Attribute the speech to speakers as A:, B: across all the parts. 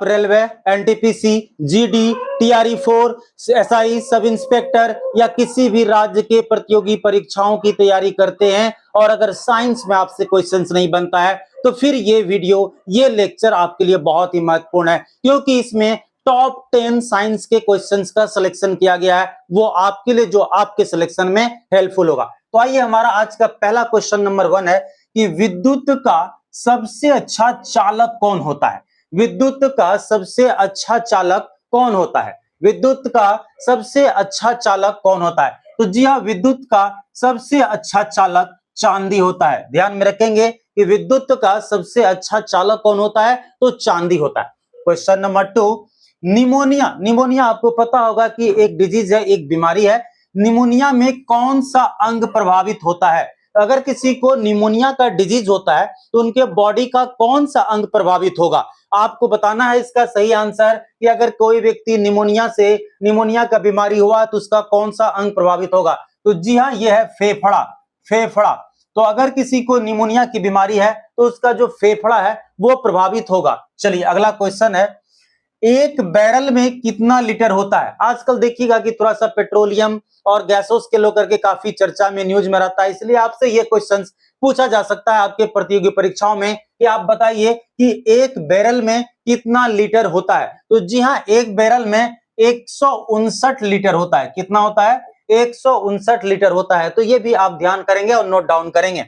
A: Railway, NTPC, GD, TRE 4, SI, sub inspector या किसी भी राज्य के प्रतियोगी परीक्षाओं की तैयारी करते हैं और अगर साइंस में आपसे क्वेश्चंस नहीं बनता है तो फिर ये वीडियो, ये लेक्चर आपके लिए बहुत ही महत्वपूर्ण है, क्योंकि इसमें टॉप 10 साइंस के क्वेश्चंस का सिलेक्शन किया गया है, वो आपके लिए, जो आपके सिलेक्शन में हेल्पफुल होगा। तो आइए, हमारा आज का पहला क्वेश्चन नंबर 1 है कि विद्युत का सबसे अच्छा चालक कौन होता है? विद्युत का सबसे अच्छा चालक कौन होता है? विद्युत का सबसे अच्छा चालक कौन होता है? तो जी हाँ, विद्युत का सबसे अच्छा चालक चांदी होता है। ध्यान में रखेंगे कि विद्युत का सबसे अच्छा चालक कौन होता है? तो चांदी होता है। Question number 2, pneumonia. निमोनिया आपको पता होगा कि एक डिजीज है, एक बीमारी है। निमोनिया में कौन सा अंग प्रभावित होता है? अगर किसी को निमोनिया का डिजीज होता है तो उनके बॉडी का कौन सा अंग प्रभावित होगा? आपको बताना है इसका सही आंसर कि अगर कोई व्यक्ति निमोनिया का बीमारी हुआ तो उसका कौन सा अंग प्रभावित होगा? तो जी हाँ, यह है फेफड़ा। फेफड़ा। तो अगर किसी को निमोनिया की बीमारी है तो उसका जो फेफड़ा है वो प्रभावित होगा। चलिए, अगला क्वेश्चन है, एक बैरल में कितना लीटर होता है? आजकल देखिएगा कि थोड़ा सा पेट्रोलियम और गैसों के लेकर के काफी चर्चा में, न्यूज में रहता है, इसलिए आपसे ये क्वेश्चन पूछा जा सकता है आपके प्रतियोगी परीक्षाओं में कि आप बताइए कि एक बैरल में कितना लीटर होता है? तो जी हाँ, एक बैरल में 159 लीटर होता है। कितना होता है? 159 लीटर होता है। तो ये भी आप ध्यान करेंगे और नोट डाउन करेंगे।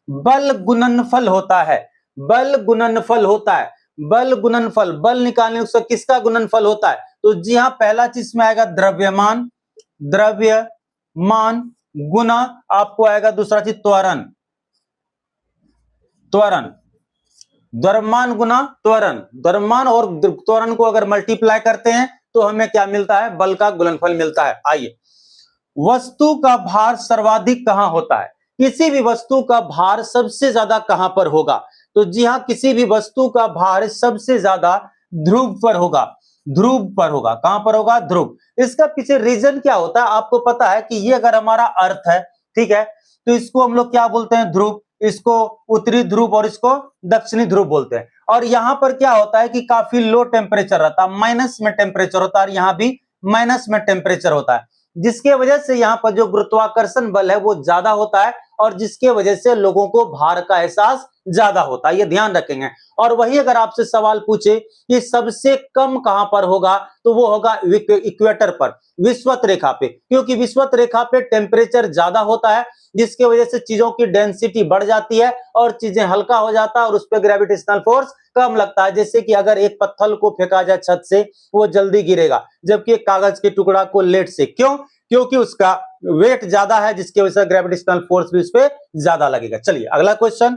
A: बल गुणनफल होता है। बल गुणनफल होता है। बल गुणनफल, बल निकालने से किसका गुणनफल होता है? तो जी हाँ, पहला चीज में आएगा द्रव्यमान। द्रव्यमान गुना आपको आएगा दूसरा चीज त्वरण। त्वरण, द्रव्यमान गुना त्वरण। द्रव्यमान और त्वरण को अगर मल्टीप्लाई करते हैं तो हमें क्या मिलता है? बल का गुणनफल मिलता है। आइए, वस्तु का भार सर्वाधिक कहां होता है? किसी भी वस्तु का भार सबसे ज्यादा कहां पर होगा? तो जी हां, किसी भी वस्तु का भार सबसे ज्यादा ध्रुव पर होगा। ध्रुव पर होगा। कहां पर होगा? ध्रुव। इसका पीछे रीजन क्या होता है? आपको पता है कि ये अगर हमारा अर्थ है, ठीक है, तो इसको हम लोग क्या बोलते हैं? ध्रुव। इसको उत्तरी ध्रुव और इसको दक्षिणी ध्रुव बोलते हैं। और यहां पर क्या होता है कि काफी लो टेम्परेचर रहता है, माइनस में टेम्परेचर होता है, और यहां भी माइनस में टेम्परेचर होता है, जिसके वजह से यहाँ पर जो गुरुत्वाकर्षण बल है वो ज्यादा होता है और जिसके वजह से लोगों को भार का एहसास ज्यादा होता है। ये ध्यान रखेंगे। और वही अगर आपसे सवाल पूछे कि सबसे कम कहां पर होगा, तो वो होगा इक्वेटर पर, विषुवत रेखा पे, क्योंकि विषुवत रेखा पे टेम्परेचर ज्यादा होता है, जिसके वजह से चीजों की डेंसिटी बढ़ जाती है और चीजें हल्का हो जाता है और उस पर ग्रेविटेशनल फोर्स कम लगता है। जैसे कि अगर एक पत्थर को फेंका जाए छत से, वो जल्दी गिरेगा, जबकि एक कागज के टुकड़ा को लेट से। क्यों? क्योंकि उसका वेट ज्यादा है, जिसकी वजह से ग्रेविटेशनल फोर्स भी उस पर ज्यादा लगेगा। चलिए, अगला क्वेश्चन,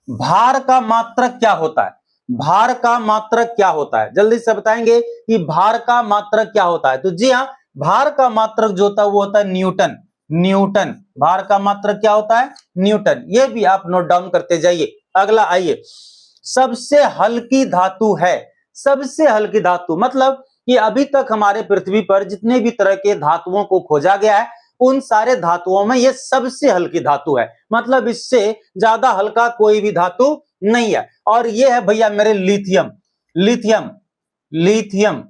A: भार का मात्रक क्या होता है? भार का मात्रक क्या होता है? जल्दी से बताएंगे कि भार का मात्रक क्या होता है? तो जी हाँ, भार का मात्रक जो होता है वो होता है न्यूटन। न्यूटन। भार का मात्रक क्या होता है? न्यूटन। ये भी आप नोट डाउन करते जाइए। अगला आइए, सबसे हल्की धातु है। सबसे हल्की धातु मतलब कि अभी तक हमारे पृथ्वी पर जितने भी तरह के धातुओं को खोजा गया है, उन सारे धातुओं में यह सबसे हल्की धातु है। मतलब इससे ज्यादा हल्का कोई भी धातु नहीं है। और यह है भैया मेरे लिथियम। लिथियम। लिथियम।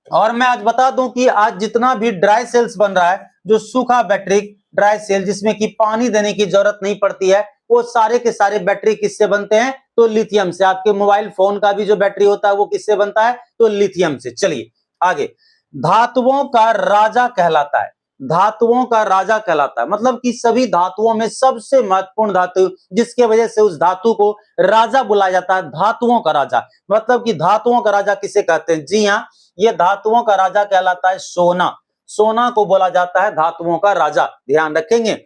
A: और मैं आज बता दूं कि आज जितना भी ड्राई सेल्स बन रहा है, जो सूखा बैटरी ड्राई सेल, जिसमें कि पानी देने की जरूरत नहीं पड़ती है, वो सारे के सारे बैटरी किससे बनते हैं? तो लिथियम से। आपके मोबाइल फोन का भी जो बैटरी होता है वो किससे बनता है? तो लिथियम से। चलिए आगे, धातुओं का राजा कहलाता है। धातुओं का राजा कहलाता है मतलब कि सभी धातुओं में सबसे महत्वपूर्ण धातु, जिसके वजह से उस धातु को राजा बुलाया जाता है, धातुओं का राजा। मतलब कि धातुओं का राजा किसे कहते हैं? जी हाँ, ये धातुओं का राजा कहलाता है सोना। सोना को बोला जाता है धातुओं का राजा। ध्यान रखेंगे।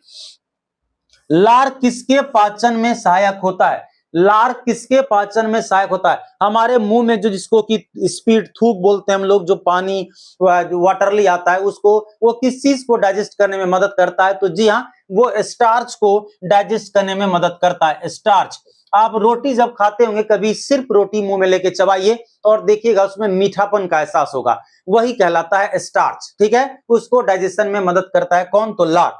A: लार किसके पाचन में सहायक होता है? लार किसके पाचन में सहायक होता है? हमारे मुंह में जो, जिसको कि स्पीड थूक बोलते हैं हम लोग, जो पानी वाटरली आता है, उसको वो किस चीज को डाइजेस्ट करने में मदद करता है? तो जी हाँ, वो स्टार्च को डाइजेस्ट करने में मदद करता है। स्टार्च। आप रोटी जब खाते होंगे, कभी सिर्फ रोटी मुंह में लेके चबाइए और देखिएगा उसमें मीठापन का एहसास होगा, वही कहलाता है स्टार्च। ठीक है, उसको डाइजेशन में मदद करता है कौन? तो लार।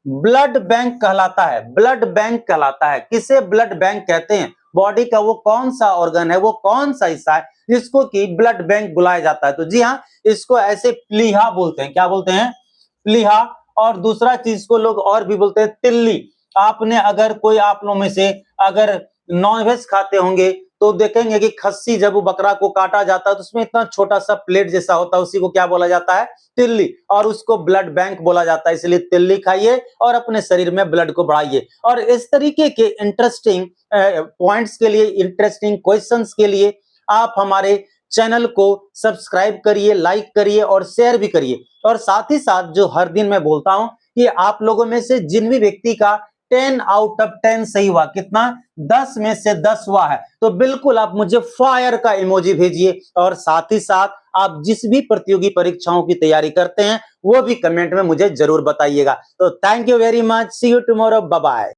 A: ब्लड बैंक कहलाता है। ब्लड बैंक कहलाता है। किसे ब्लड बैंक कहते हैं? बॉडी का वो कौन सा ऑर्गन है, वो कौन सा हिस्सा है जिसको कि ब्लड बैंक बुलाया जाता है? तो जी हाँ, इसको ऐसे प्लीहा बोलते हैं। क्या बोलते हैं? प्लीहा। और दूसरा चीज को लोग और भी बोलते हैं तिल्ली। आपने अगर कोई आप लोगों में से अगर नॉनवेज खाते होंगे तो देखेंगे कि खस्सी जब वो बकरा को काटा जाता है तो उसमें इतना छोटा सा प्लेट जैसा होता है, उसी को क्या बोला जाता है? तिल्ली। और उसको ब्लड बैंक बोला जाता है। इसलिए तिल्ली खाइए और अपने शरीर में ब्लड को बढ़ाइए। और इस तरीके के इंटरेस्टिंग पॉइंट्स के लिए, इंटरेस्टिंग क्वेश्चंस के लिए आप हमारे चैनल को सब्सक्राइब करिए, लाइक करिए और शेयर भी करिए। और साथ ही साथ जो हर दिन मैं बोलता हूं कि आप लोगों में से जिन भी व्यक्ति का 10 आउट ऑफ 10 सही हुआ, कितना? 10 में से 10 हुआ है, तो बिल्कुल आप मुझे फायर का इमोजी भेजिए। और साथ ही साथ आप जिस भी प्रतियोगी परीक्षाओं की तैयारी करते हैं वो भी कमेंट में मुझे जरूर बताइएगा। तो thank you very much, see you tomorrow, bye bye.